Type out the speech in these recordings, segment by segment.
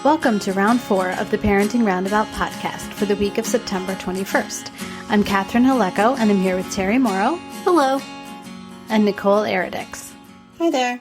Welcome to round 4 of the Parenting Roundabout podcast for the week of September 21st. I'm Catherine Haleko, and I'm here with Terry Morrow. Hello. And Nicole Eridix. Hi there.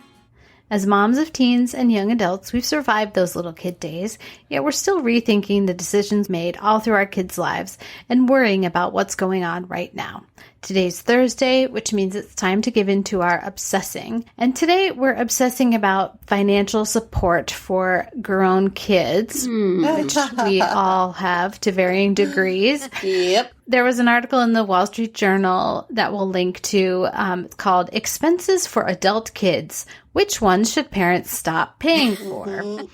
As moms of teens and young adults, we've survived those little kid days, yet we're still rethinking the decisions made all through our kids' lives and worrying about what's going on right now. Today's Thursday, which means it's time to give in to our obsessing. And today we're obsessing about financial support for grown kids, which we all have to varying degrees. Yep. There was an article in the Wall Street Journal that we'll link to called Expenses for Adult Kids. Which ones should parents stop paying for?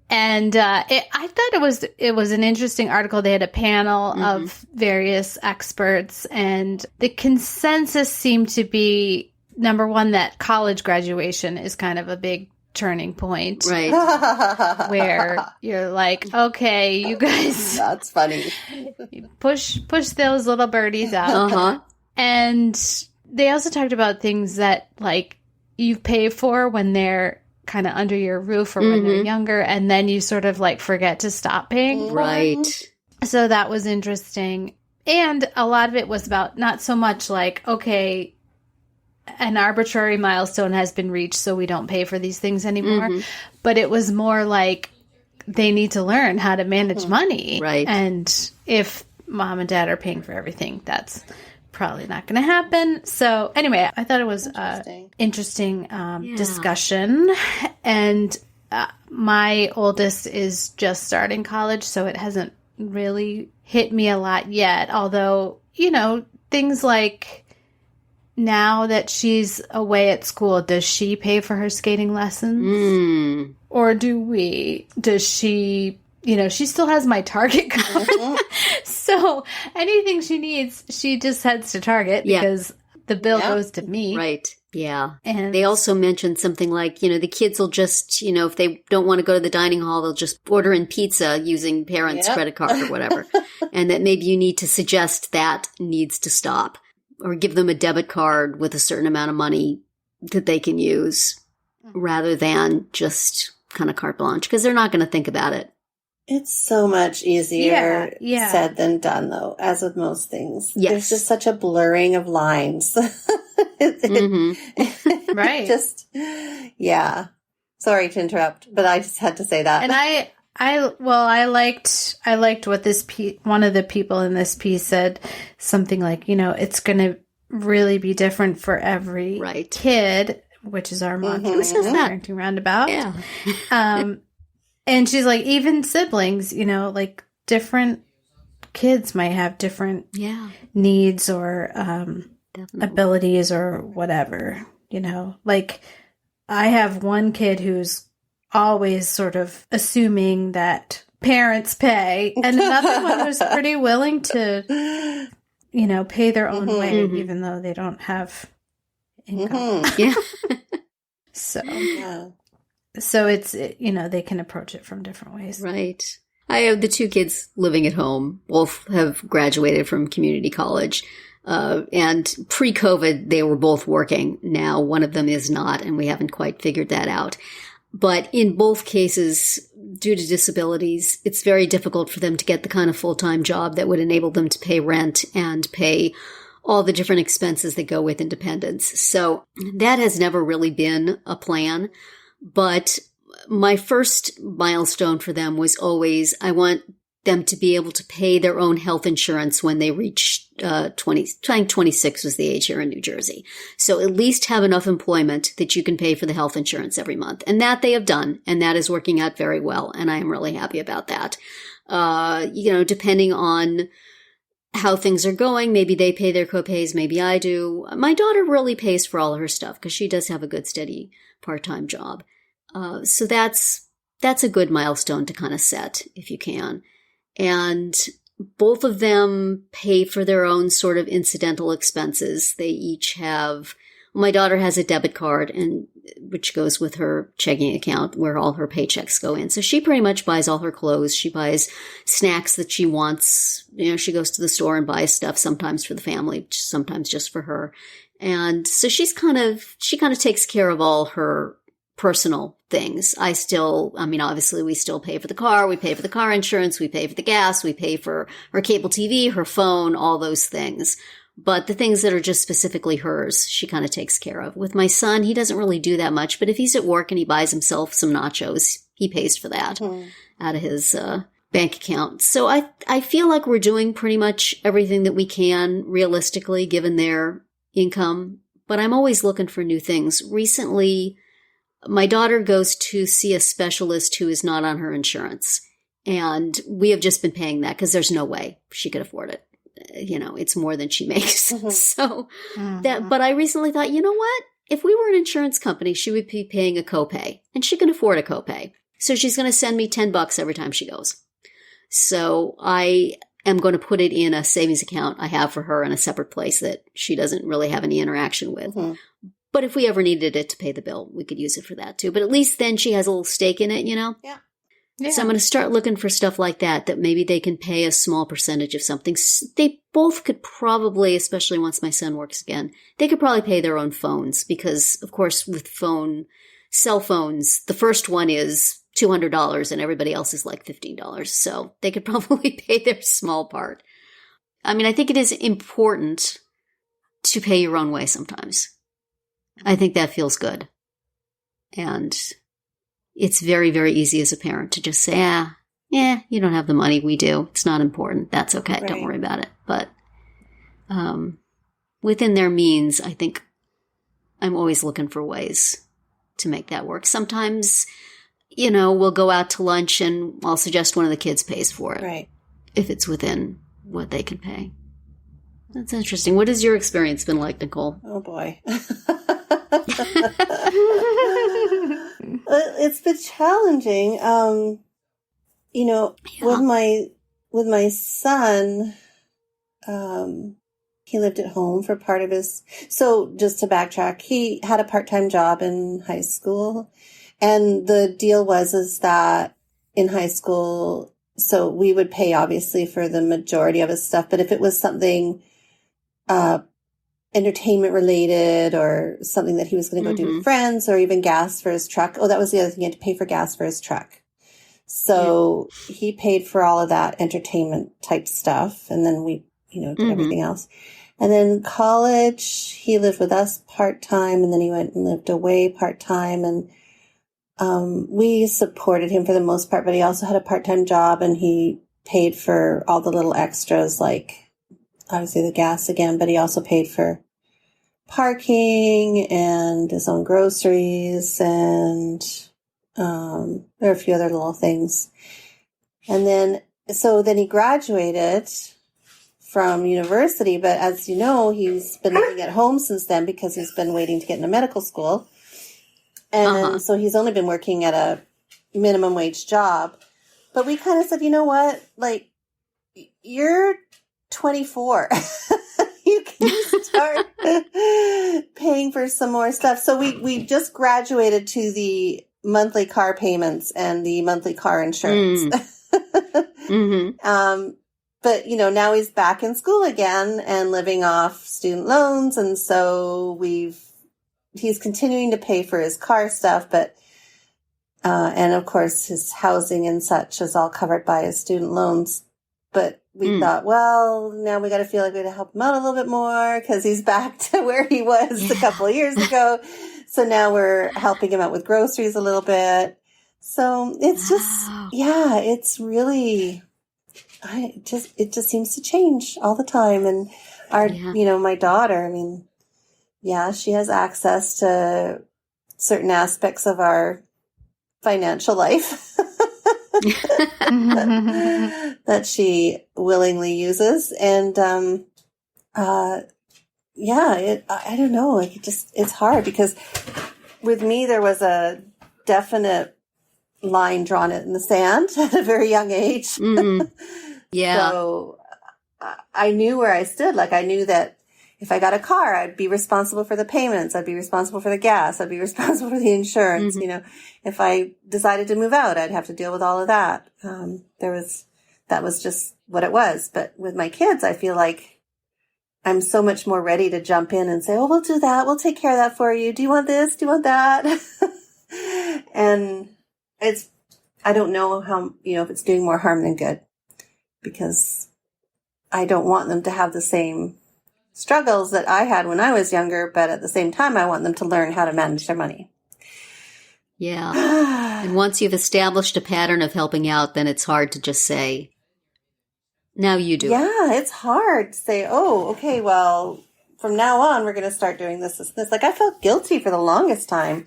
And I thought it was an interesting article. They had a panel of various experts, and the consensus seemed to be, number one, that college graduation is kind of a big turning point. Right. Where you're like, okay, you guys. That's funny. Push those little birdies out. And they also talked about things that, like, you pay for when they're kind of under your roof or when they're younger, and then you sort of like forget to stop paying for them. So that was interesting. And a lot of it was about not so much like, okay, an arbitrary milestone has been reached, so we don't pay for these things anymore. But it was more like they need to learn how to manage money. Right. And if mom and dad are paying for everything, that's probably not going to happen. So anyway, I thought it was interesting discussion. And my oldest is just starting college, so it hasn't really hit me a lot yet. Although, you know, things like now that she's away at school, does she pay for her skating lessons? Or does she... You know, she still has my Target card. So anything she needs, she just heads to Target because the bill goes to me. Right. Yeah. And they also mentioned something like, you know, the kids will just, you know, if they don't want to go to the dining hall, they'll just order in pizza using parents' credit card or whatever. And that maybe you need to suggest that needs to stop, or give them a debit card with a certain amount of money that they can use rather than just kind of carte blanche, because they're not going to think about it. It's so much easier said than done, though, as with most things. Yes. There's just such a blurring of lines. Right. Just, Sorry to interrupt, but I just had to say that. And I liked what this one of the people in this piece said, something like, you know, it's going to really be different for every kid, which is our mantra in Parenting Roundabout. Yeah. And she's like, even siblings, you know, like different kids might have different needs or abilities or whatever, you know. Like, I have one kid who's always sort of assuming that parents pay, and another one who's pretty willing to, you know, pay their own way, even though they don't have income. So it's, you know, they can approach it from different ways. Right. I have the two kids living at home. Both have graduated from community college. And pre-COVID, they were both working. Now, one of them is not, and we haven't quite figured that out. But in both cases, due to disabilities, it's very difficult for them to get the kind of full-time job that would enable them to pay rent and pay all the different expenses that go with independence. So that has never really been a plan. But my first milestone for them was always, I want them to be able to pay their own health insurance when they reach 26 was the age here in New Jersey. So at least have enough employment that you can pay for the health insurance every month. And that they have done. And that is working out very well. And I am really happy about that. You know, depending on how things are going, maybe they pay their copays, maybe I do. My daughter really pays for all of her stuff because she does have a good, steady part-time job. So that's a good milestone to kind of set if you can. And both of them pay for their own sort of incidental expenses. They each have, my daughter has a debit card, and which goes with her checking account where all her paychecks go in. So she pretty much buys all her clothes. She buys snacks that she wants. You know, she goes to the store and buys stuff, sometimes for the family, sometimes just for her. And so she kind of takes care of all her personal things. Obviously we still pay for the car, we pay for the car insurance, we pay for the gas, we pay for her cable TV, her phone, all those things. But the things that are just specifically hers, she kind of takes care of. With my son, he doesn't really do that much, but if he's at work and he buys himself some nachos, he pays for that out of his bank account. So I feel like we're doing pretty much everything that we can realistically given their income, but I'm always looking for new things. Recently, my daughter goes to see a specialist who is not on her insurance, and we have just been paying that because there's no way she could afford it. It's more than she makes. So but I recently thought, you know what? If we were an insurance company, she would be paying a copay, and she can afford a copay. So she's going to send me $10 every time she goes. So I am going to put it in a savings account I have for her in a separate place that she doesn't really have any interaction with. But if we ever needed it to pay the bill, we could use it for that too. But at least then she has a little stake in it, Yeah. So I'm going to start looking for stuff like that maybe they can pay a small percentage of something. They both could probably, especially once my son works again, they could probably pay their own phones because, of course, with cell phones, the first one is $200 and everybody else is like $15. So they could probably pay their small part. I mean, I think it is important to pay your own way sometimes. I think that feels good. And it's very, very easy as a parent to just say, you don't have the money. We do. It's not important. That's okay. Right. Don't worry about it. But within their means, I think I'm always looking for ways to make that work. Sometimes, we'll go out to lunch and I'll suggest one of the kids pays for it. Right. If it's within what they can pay. That's interesting. What has your experience been like, Nicole? Oh, boy. It's been challenging. With my son, he lived at home for part of his, so just to backtrack, he had a part-time job in high school. And the deal is that in high school, so we would pay obviously for the majority of his stuff. But if it was something, entertainment related or something that he was going to go do with friends or even gas for his truck. Oh, that was the other thing. He had to pay for gas for his truck. So he paid for all of that entertainment type stuff. And then we, did everything else. And then college, he lived with us part-time and then he went and lived away part-time. And, we supported him for the most part, but he also had a part-time job and he paid for all the little extras, like obviously the gas again, but he also paid for parking and his own groceries and there are a few other little things. And then he graduated from university, but as you know, he's been living at home since then because he's been waiting to get into medical school. And so he's only been working at a minimum wage job. But we kind of said, you know what, like, you're 24. You can start paying for some more stuff. So we just graduated to the monthly car payments and the monthly car insurance. But, now he's back in school again and living off student loans. And so he's continuing to pay for his car stuff, but, and of course his housing and such is all covered by his student loans. But we thought, well, now we got to feel like we got to help him out a little bit more because he's back to where he was a couple of years ago. So now we're helping him out with groceries a little bit. So it's just, it's really, it just seems to change all the time. And my daughter, she has access to certain aspects of our financial life. That she willingly uses. And, I don't know. Like it's hard because with me, there was a definite line drawn in the sand at a very young age. Yeah. So I knew where I stood. Like I knew that if I got a car, I'd be responsible for the payments. I'd be responsible for the gas. I'd be responsible for the insurance. If I decided to move out, I'd have to deal with all of that. That was just what it was. But with my kids, I feel like I'm so much more ready to jump in and say, oh, we'll do that. We'll take care of that for you. Do you want this? Do you want that? And I don't know how, if it's doing more harm than good, because I don't want them to have the same struggles that I had when I was younger, but at the same time, I want them to learn how to manage their money. Yeah. And once you've established a pattern of helping out, then it's hard to just say, now you do it. Yeah, it's hard to say, oh, okay, well, from now on, we're going to start doing this, this, this. Like, I felt guilty for the longest time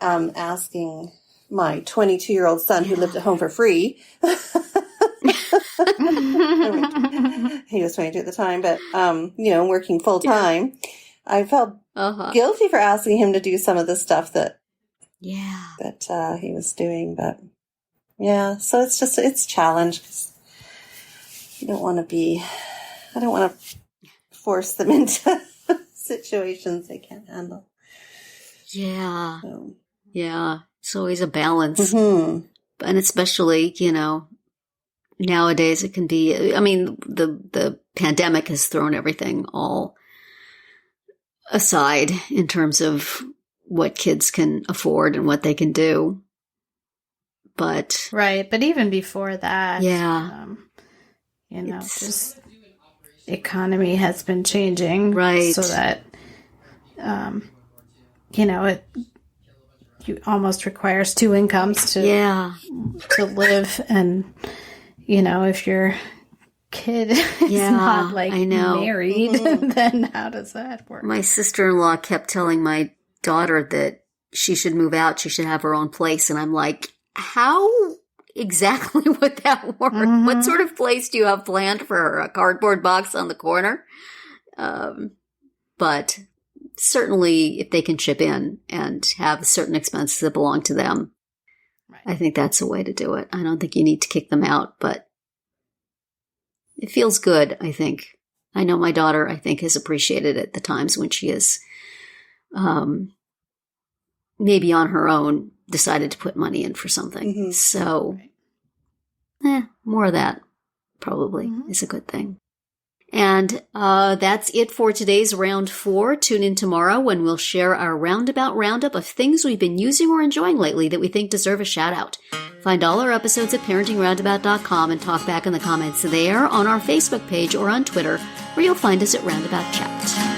asking my 22-year-old son who lived at home for free. He was 22 at the time, but, working full time. I felt guilty for asking him to do some of the stuff that he was doing. But yeah, so it's a challenge, because I don't want to force them into situations they can't handle. Yeah. So. Yeah. It's always a balance. Mm-hmm. And especially, nowadays it can be, the pandemic has thrown everything all aside in terms of what kids can afford and what they can do. But. Right. But even before that, just economy has been changing. Right. So that, it almost requires two incomes to live. And, if your kid is not married, then how does that work? My sister-in-law kept telling my daughter that she should move out. She should have her own place. And I'm like, how exactly would that work? Mm-hmm. What sort of place do you have planned for her? A cardboard box on the corner? But certainly if they can chip in and have certain expenses that belong to them, right. I think that's a way to do it. I don't think you need to kick them out, but it feels good, I think. I know my daughter, I think, has appreciated it the times when she is maybe on her own decided to put money in for something. Mm-hmm. So, more of that probably is a good thing. And that's it for today's Round 4. Tune in tomorrow when we'll share our roundabout roundup of things we've been using or enjoying lately that we think deserve a shout-out. Find all our episodes at parentingroundabout.com and talk back in the comments there, on our Facebook page, or on Twitter, where you'll find us at Roundabout Chat.